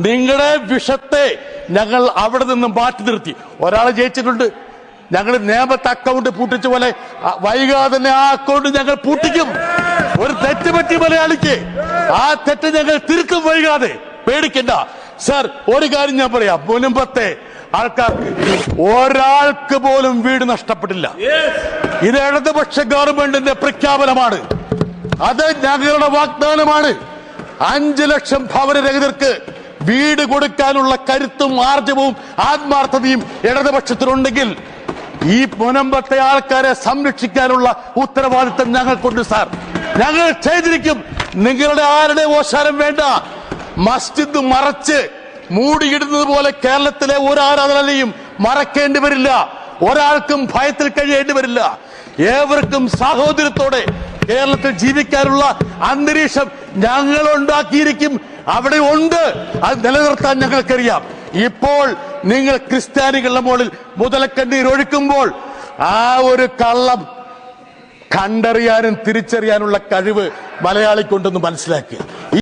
നിങ്ങളുടെ വിഷത്തെ ഞങ്ങൾ അവിടെ നിന്നും മാറ്റി നിർത്തി. ഒരാൾ ജയിച്ചിട്ടുണ്ട്, ഞങ്ങൾ നിയമത്തെ അക്കൗണ്ട് പൂട്ടിച്ച പോലെ വൈകാതെ തന്നെ ആ അക്കൗണ്ട് ഞങ്ങൾ പൂട്ടിക്കും. ഒരു തെറ്റ് പറ്റി മലയാളിക്ക്, ആ തെറ്റ് ഞങ്ങൾ തിരുത്തും വൈകാതെ, പേടിക്കണ്ട സർ. ഒരു കാര്യം ഞാൻ പറയാം, മുൻപത്തെ ആൾക്കാർക്ക് ഒരാൾക്ക് പോലും വീട് നഷ്ടപ്പെട്ടില്ല. ഇത് ഇടതുപക്ഷ ഗവൺമെന്റിന്റെ പ്രഖ്യാപനമാണ്, അത് ഞങ്ങളുടെ വാഗ്ദാനമാണ്. 5 ലക്ഷം ഭവനരഹിതർക്ക് വീട് കൊടുക്കാനുള്ള കരുത്തും ആർജവവും ആത്മാർത്ഥതയും ഇടതുപക്ഷത്തിനുണ്ടെങ്കിൽ ഈ മുൻപത്തെ ആൾക്കാരെ സംരക്ഷിക്കാനുള്ള ഉത്തരവാദിത്തം ഞങ്ങൾക്കുണ്ട് സാർ. ഞങ്ങൾ ചെയ്തിരിക്കും. നിങ്ങളുടെ ആരുടെ ഓശാരം വേണ്ട. മസ്ജിദ് മറച്ച് മൂടിയിടുന്നത് പോലെ കേരളത്തിലെ ഒരു ആരാധനാലയം മറക്കേണ്ടി വരില്ല. ഒരാൾക്കും ഭയത്തിൽ കഴിയേണ്ടി വരില്ല. ഏവർക്കും സാഹോദര്യത്തോടെ കേരളത്തിൽ ജീവിക്കാനുള്ള അന്തരീക്ഷം ഞങ്ങൾ ഉണ്ടാക്കിയിരിക്കും. അവിടെ ഉണ്ട്, അത് നിലനിർത്താൻ ഞങ്ങൾക്കറിയാം. ഇപ്പോൾ നിങ്ങൾ ക്രിസ്ത്യാനികളുടെ മുകളിൽ മുതലക്കണ്ണീർ ഒഴുക്കുമ്പോൾ ആ ഒരു കള്ളം കണ്ടറിയാനും തിരിച്ചറിയാനുള്ള കഴിവ് മലയാളിക്കൊണ്ടെന്ന് മനസ്സിലാക്കുക.